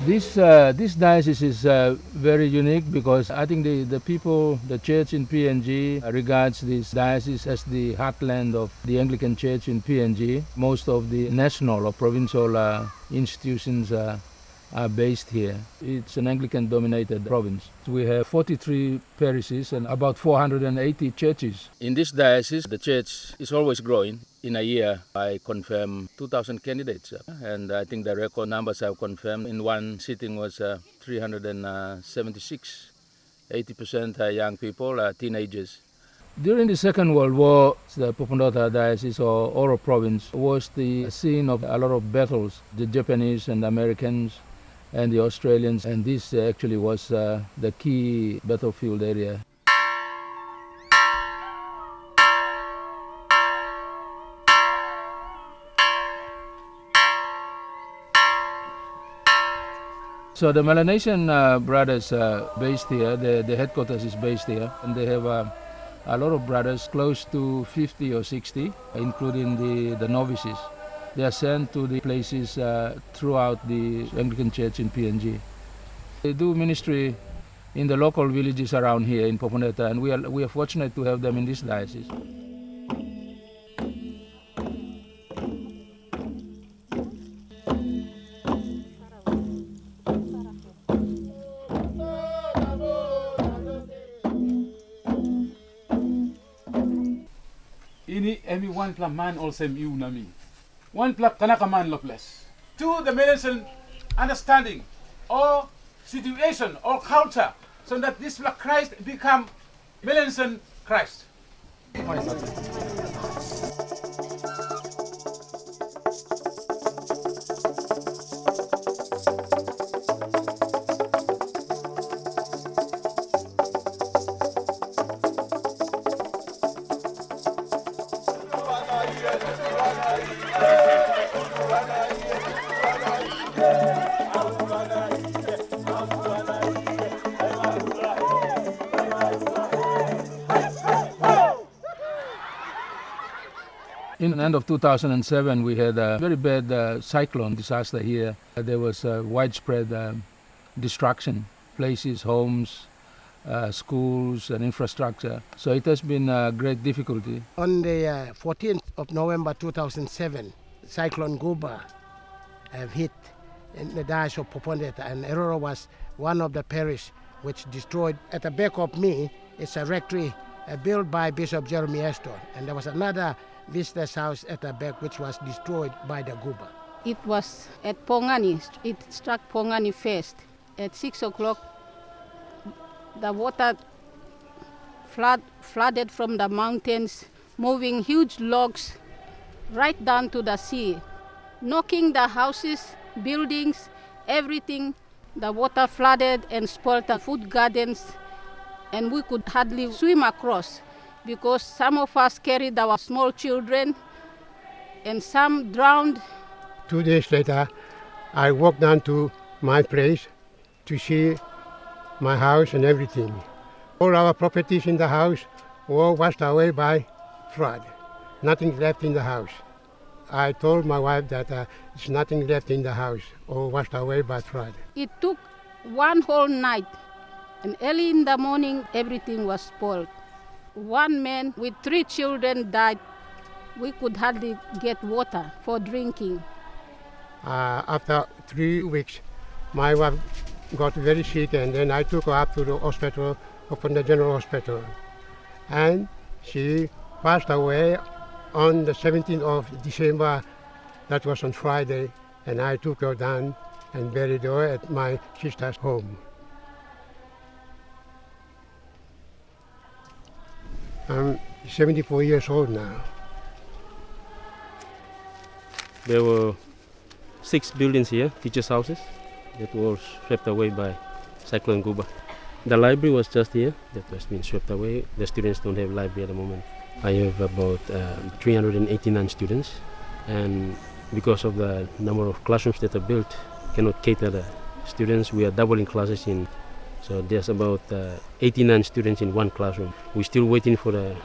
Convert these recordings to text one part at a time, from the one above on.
This diocese is very unique because I think the people, the church in PNG regards this diocese as the heartland of the Anglican Church in PNG. Most of the national or provincial institutions are based here. It's an Anglican-dominated province. We have 43 parishes and about 480 churches. In this diocese, the church is always growing. In a year, I confirm 2,000 candidates, and I think the record numbers I've confirmed in one sitting was 376. 80% are young people, teenagers. During the Second World War, the Popondota Diocese or Oro Province was the scene of a lot of battles, the Japanese and Americans and the Australians, and this actually was the key battlefield area. So the Melanesian brothers are based here, the headquarters is based here, and they have a lot of brothers, close to 50 or 60, including the novices. They are sent to the places throughout the Anglican Church in PNG. They do ministry in the local villages around here in Popondota, and we are fortunate to have them in this diocese. Ini emi one plap man also you nami. One plap tanaka man lopeless. Two, the Melanesian understanding or situation or culture, so that this Black Christ become Melanesian Christ. In the end of 2007, we had a very bad cyclone disaster here. There was widespread destruction, places, homes, schools and infrastructure. So it has been a great difficulty. On the 14th of November 2007, Cyclone Guba hit in the diocese of Popondota, and Eroro was one of the parish which destroyed. At the back of me, it's a rectory built by Bishop Jeremy Astor, and there was another visitor's house at the back which was destroyed by the Guba. It was at Pongani. It struck Pongani first. At 6 o'clock, the water flooded from the mountains, moving huge logs right down to the sea, knocking the houses, buildings, everything. The water flooded and spoiled the food gardens, and we could hardly swim across because some of us carried our small children and some drowned. 2 days later, I walked down to my place to see my house and everything. All our properties in the house were washed away by flood. Nothing left in the house. I told my wife that there's nothing left in the house, all washed away by flood. It took one whole night, and early in the morning, everything was spoiled. One man with 3 children died. We could hardly get water for drinking. After 3 weeks, my wife got very sick, and then I took her up to the hospital, opened the general hospital. And she passed away on the 17th of December. That was on Friday, and I took her down and buried her at my sister's home. I'm 74 years old now. There were 6 buildings here, teachers' houses, that were swept away by Cyclone Guba. The library was just here, that has been swept away. The students don't have library at the moment. I have about 389 students, and because of the number of classrooms that are built, cannot cater the students. We are doubling classes in, so there's about 89 students in one classroom. We're still waiting for the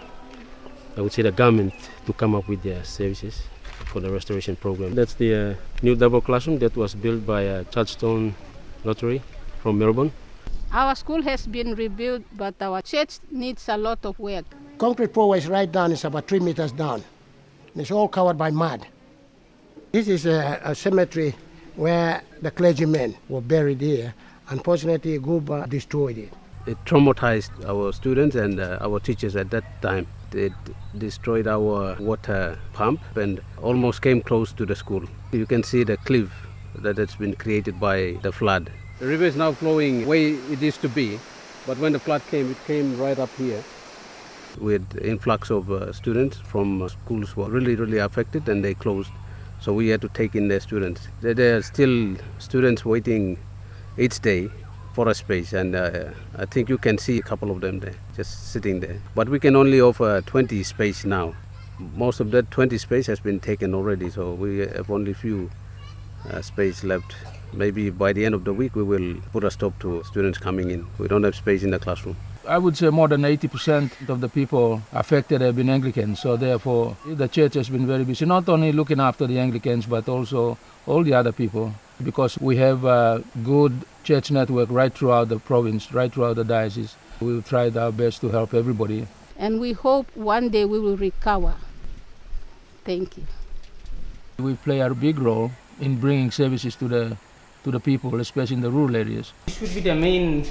government to come up with their services for the restoration program. That's the new double classroom that was built by Churchstone Lottery from Melbourne. Our school has been rebuilt, but our church needs a lot of work. Concrete floor is right down, it's about 3 meters down. It's all covered by mud. This is a cemetery where the clergymen were buried here. Unfortunately, Guba destroyed it. It traumatized our students and our teachers at that time. It destroyed our water pump and almost came close to the school. You can see the cliff that has been created by the flood. The river is now flowing where it used to be, but when the flood came, it came right up here. With influx of students from schools who were really affected, and they closed. So we had to take in their students. There are still students waiting each day for a space, and I think you can see a couple of them there, just sitting there. But we can only offer 20 space now. Most of that 20 space has been taken already, so we have only few space left. Maybe by the end of the week we will put a stop to students coming in. We don't have space in the classroom. I would say more than 80% of the people affected have been Anglicans, so therefore the church has been very busy, not only looking after the Anglicans but also all the other people, because we have a good church network right throughout the province, right throughout the diocese. We've tried our best to help everybody. And we hope one day we will recover. Thank you. We play a big role in bringing services to the people, especially in the rural areas. This would be the main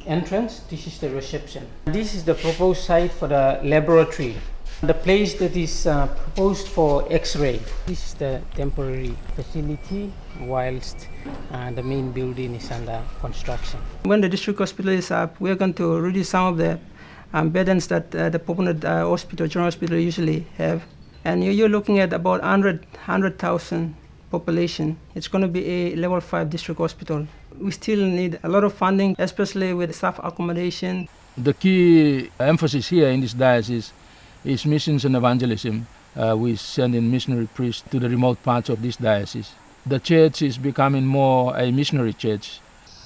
entrance. This is the reception. This is the proposed site for the laboratory. The place that is proposed for X-ray. This is the temporary facility whilst the main building is under construction. When the district hospital is up, we are going to reduce some of the burdens that the Popondota Hospital, General Hospital usually have. And you're looking at about 100,000 population. It's going to be a level 5 district hospital. We still need a lot of funding, especially with staff accommodation. The key emphasis here in this diocese is missions and evangelism. We send in missionary priests to the remote parts of this diocese. The church is becoming more a missionary church.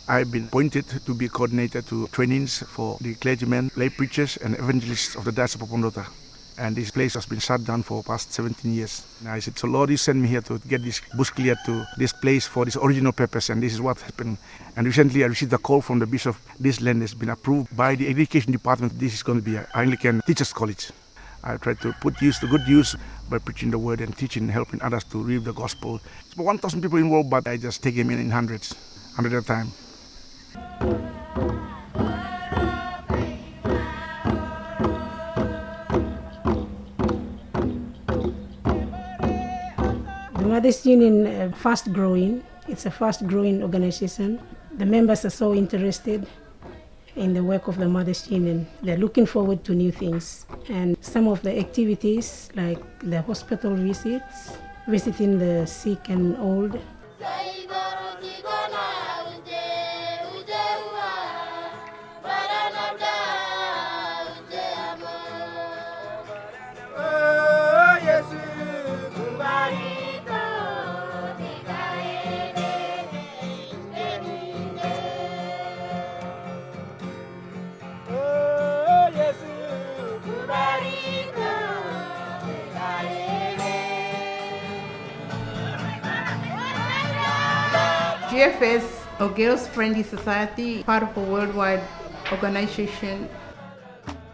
I've been appointed to be coordinator to trainings for the clergymen, lay preachers and evangelists of the Diocese of Popondota. And this place has been shut down for past 17 years. And I said, so Lord, you sent me here to get this bush cleared to this place for this original purpose, and this is what happened. And recently I received a call from the bishop. This land has been approved by the education department. This is going to be an Anglican Teachers College. I try to put use to good use by preaching the word and teaching, helping others to read the gospel. It's about 1,000 people involved, but I just take them in hundreds, 100 at a time. The Mothers Union fast growing. It's a fast growing organization. The members are so interested in the work of the Mothers Union. They're looking forward to new things. And some of the activities like the hospital visits, visiting the sick and old. GFS, or Girls Friendly Society, part of a worldwide organization.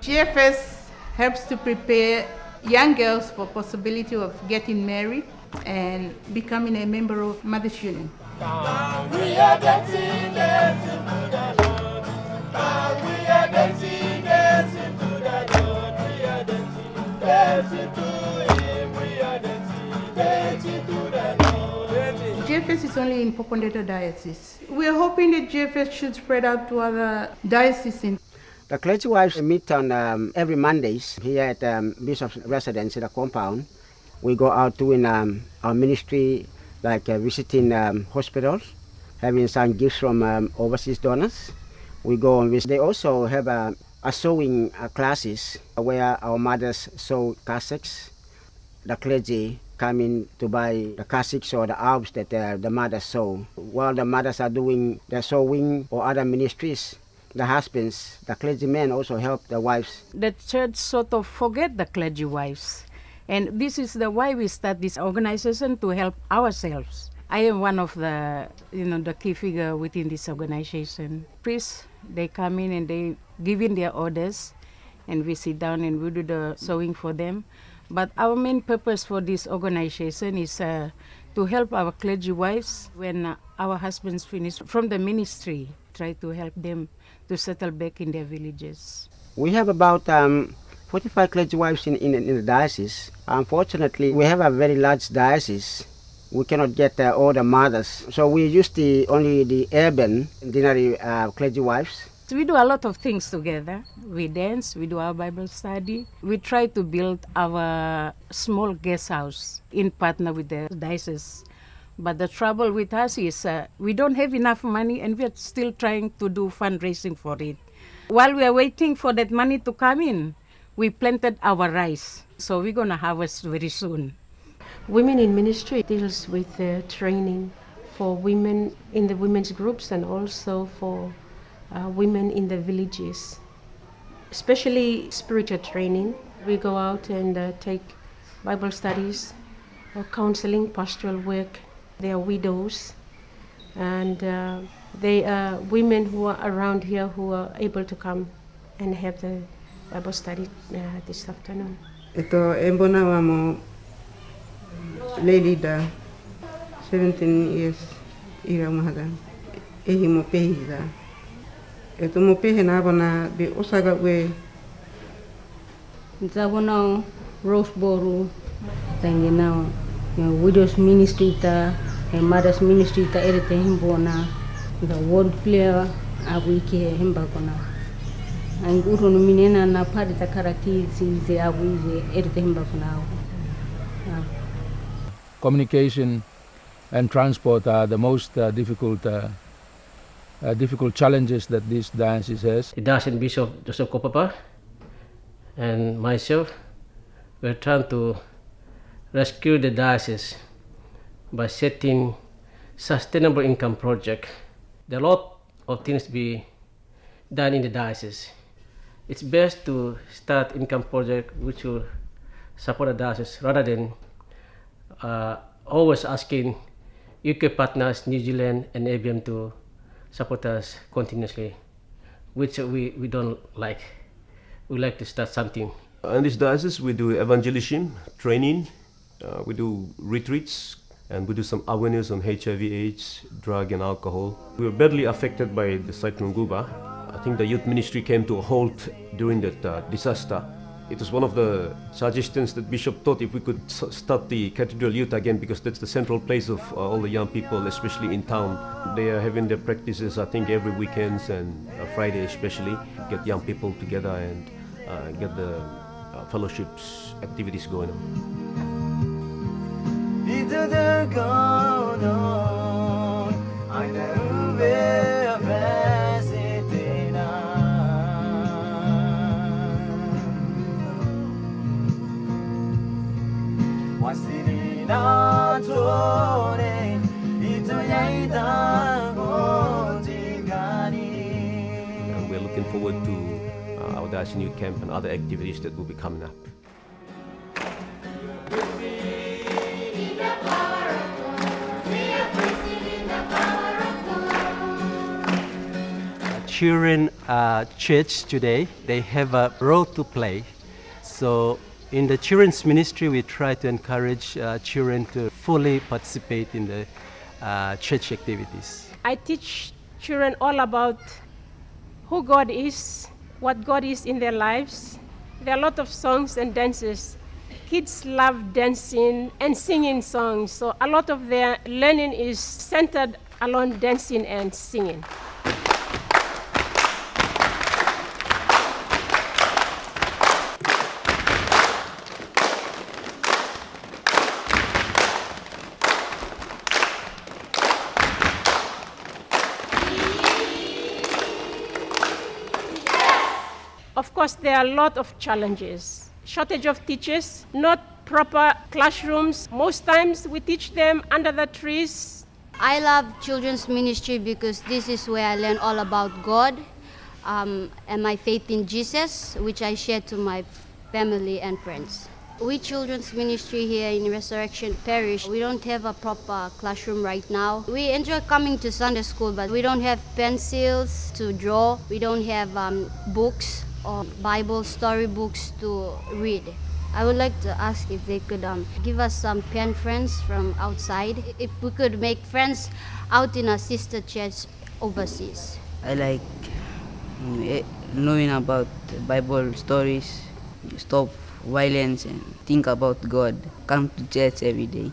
GFS helps to prepare young girls for possibility of getting married and becoming a member of Mothers Union. We are dancing, dancing to the Lord. We are dancing, dancing to the Lord. We are dancing, dancing to Him. We are dancing, dancing to the Lord. GFS is only in Popondota Diocese. We are hoping that GFS should spread out to other dioceses. The clergy wives meet on every Mondays here at Bishop's residence in the compound. We go out doing our ministry, like visiting hospitals, having some gifts from overseas donors. We go and visit. They also have a sewing classes where our mothers sew cassocks. The clergy come in to buy the cassocks or the albs that the mothers sew. While the mothers are doing the sewing or other ministries, the husbands, the clergymen also help the wives. The church sort of forget the clergy wives. And this is the why we start this organization, to help ourselves. I am one of the, the key figure within this organization. Priests, they come in and they give in their orders, and we sit down and we do the sewing for them. But our main purpose for this organization is to help our clergy wives when our husbands finish from the ministry, try to help them to settle back in their villages. We have about 45 clergy wives in the diocese. Unfortunately, we have a very large diocese. We cannot get all the mothers, so we use only the urban ordinary clergy wives. We do a lot of things together. We dance, we do our Bible study. We try to build our small guest house in partner with the diocese. But the trouble with us is we don't have enough money, and we're still trying to do fundraising for it. While we are waiting for that money to come in, we planted our rice. So we're going to harvest very soon. Women in Ministry deals with training for women in the women's groups and also for women in the villages, especially spiritual training. We go out and take Bible studies or counseling, pastoral work. They are widows, and they are women who are around here who are able to come and have the Bible study this afternoon. Ito embona wamo lady da 17 years ira mahada ehi mo pehida. Ito mo pehe na bona be osaga we Zabona Roseboro tangina widows ministry ta mothers ministry ta erete himbona the word player awiki himba kona anguru no minena na padi ta karati ze awize erete himba kona. Communication and transport are the most difficult challenges that this diocese has. The Diocese Bishop Joseph Kopapa and myself were trying to rescue the diocese by setting sustainable income project. There are a lot of things to be done in the diocese. It's best to start income project which will support the diocese rather than always asking UK partners, New Zealand and ABM to support us continuously, which we don't like. We like to start something. In this diocese we do evangelism, training, we do retreats, and we do some awareness on HIV/AIDS, drug and alcohol. We were badly affected by the Cyclone Guba. I think the youth ministry came to a halt during that disaster. It was one of the suggestions that Bishop thought if we could start the cathedral youth again, because that's the central place of all the young people, especially in town. They are having their practices, I think, every weekends and Friday especially, get young people together and get the fellowships activities going on. And we're looking forward to our Diocese Youth Camp and other activities that will be coming up. Children church today, they have a role to play. So in the children's ministry, we try to encourage children to fully participate in the church activities. I teach children all about who God is, what God is in their lives. There are a lot of songs and dances. Kids love dancing and singing songs, so a lot of their learning is centered around dancing and singing. Of course, there are a lot of challenges. Shortage of teachers, not proper classrooms. Most times we teach them under the trees. I love children's ministry because this is where I learn all about God and my faith in Jesus, which I share to my family and friends. We children's ministry here in Resurrection Parish, we don't have a proper classroom right now. We enjoy coming to Sunday school, but we don't have pencils to draw. We don't have books or Bible storybooks to read. I would like to ask if they could give us some pen friends from outside. If we could make friends out in a sister church overseas. I like knowing about Bible stories, stop violence and think about God. Come to church every day.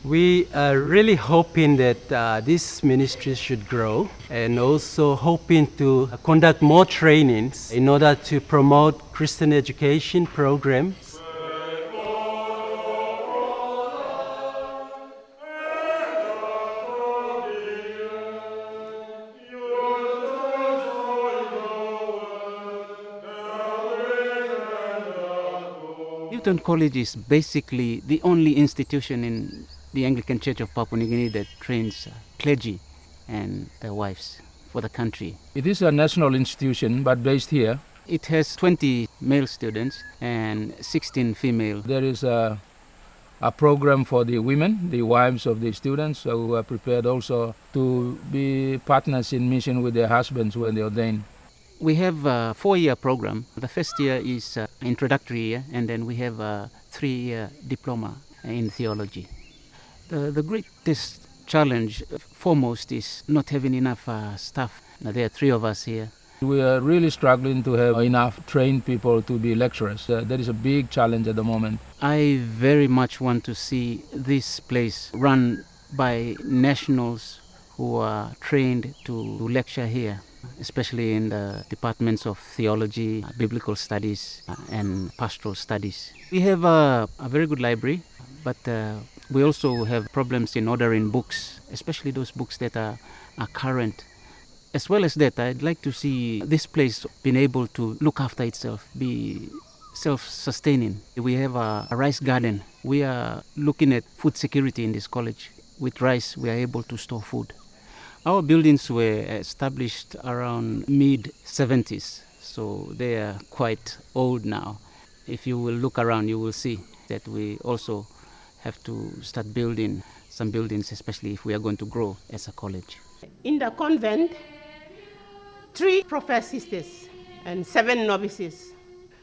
We are really hoping that this ministry should grow, and also hoping to conduct more trainings in order to promote Christian education programs. Newton College is basically the only institution in the Anglican Church of Papua New Guinea that trains clergy and their wives for the country. It is a national institution, but based here. It has 20 male students and 16 female. There is a program for the women, the wives of the students, who are prepared also to be partners in mission with their husbands when they ordain. We have a 4-year program. The first year is introductory year, and then we have a 3-year diploma in theology. The greatest challenge, foremost, is not having enough staff. Now, there are 3 of us here. We are really struggling to have enough trained people to be lecturers. That is a big challenge at the moment. I very much want to see this place run by nationals who are trained to lecture here, especially in the departments of theology, biblical studies, and pastoral studies. We have a very good library, but we also have problems in ordering books, especially those books that are current. As well as that, I'd like to see this place being able to look after itself, be self-sustaining. We have a rice garden. We are looking at food security in this college. With rice, we are able to store food. Our buildings were established around mid-70s, so they are quite old now. If you will look around, you will see that we also have to start building some buildings, especially if we are going to grow as a college. In the convent, 3 professed sisters and 7 novices.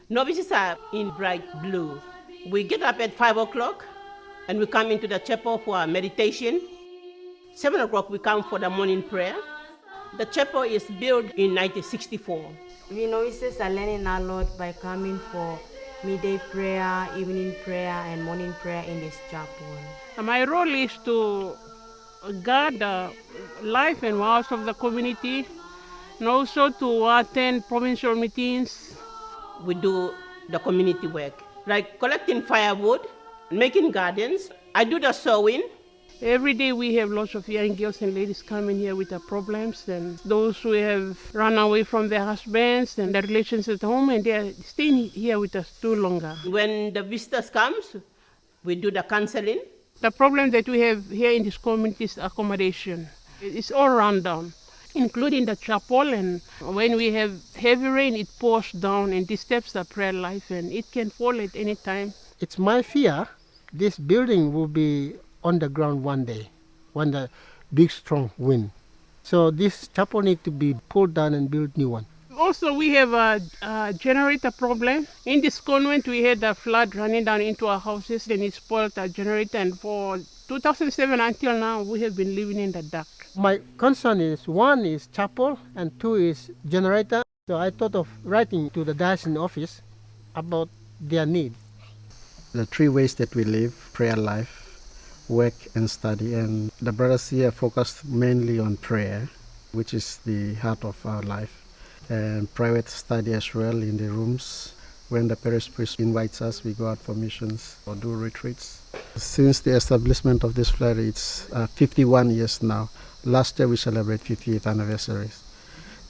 Novices are in bright blue. We get up at 5 o'clock and we come into the chapel for our meditation. 7 o'clock we come for the morning prayer. The chapel is built in 1964. We novices are learning a lot by coming for midday prayer, evening prayer, and morning prayer in this chapel. My role is to guard the life and vows of the community, and also to attend provincial meetings. We do the community work, like collecting firewood, making gardens. I do the sewing. Every day we have lots of young girls and ladies coming here with their problems, and those who have run away from their husbands and their relations at home, and they are staying here with us too longer. When the visitors come, we do the counseling. The problem that we have here in this community is accommodation. It's all run down, including the chapel, and when we have heavy rain, it pours down and disturbs the prayer life, and it can fall at any time. It's my fear this building will be on the ground one day when the big strong wind. So this chapel needs to be pulled down and build new one. Also, we have a generator problem. In this convent, we had a flood running down into our houses, and it spoiled our generator. And for 2007 until now, we have been living in the dark. My concern is 1 is chapel and 2 is generator. So I thought of writing to the diocesan office about their need. The 3 ways that we live: prayer life, work and study, and the brothers here focus mainly on prayer, which is the heart of our life, and private study as well in the rooms. When the parish priest invites us, we go out for missions or do retreats. Since the establishment of this flare, it's 51 years now. Last year we celebrate 50th anniversaries,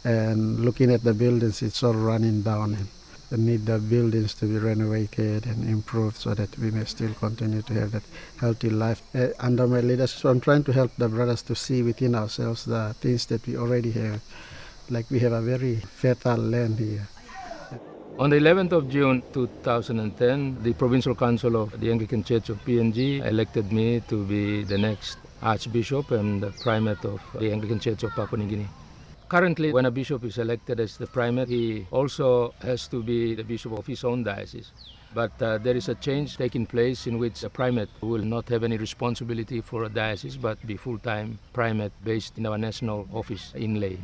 and looking at the buildings, it's all running down, and we need the buildings to be renovated and improved so that we may still continue to have that healthy life. Under my leadership, I'm trying to help the brothers to see within ourselves the things that we already have. Like we have a very fertile land here. On the 11th of June 2010, the Provincial Council of the Anglican Church of PNG elected me to be the next Archbishop and the Primate of the Anglican Church of Papua New Guinea. Currently, when a bishop is elected as the primate, he also has to be the bishop of his own diocese. But there is a change taking place in which a primate will not have any responsibility for a diocese but be full-time primate based in our national office in Ley.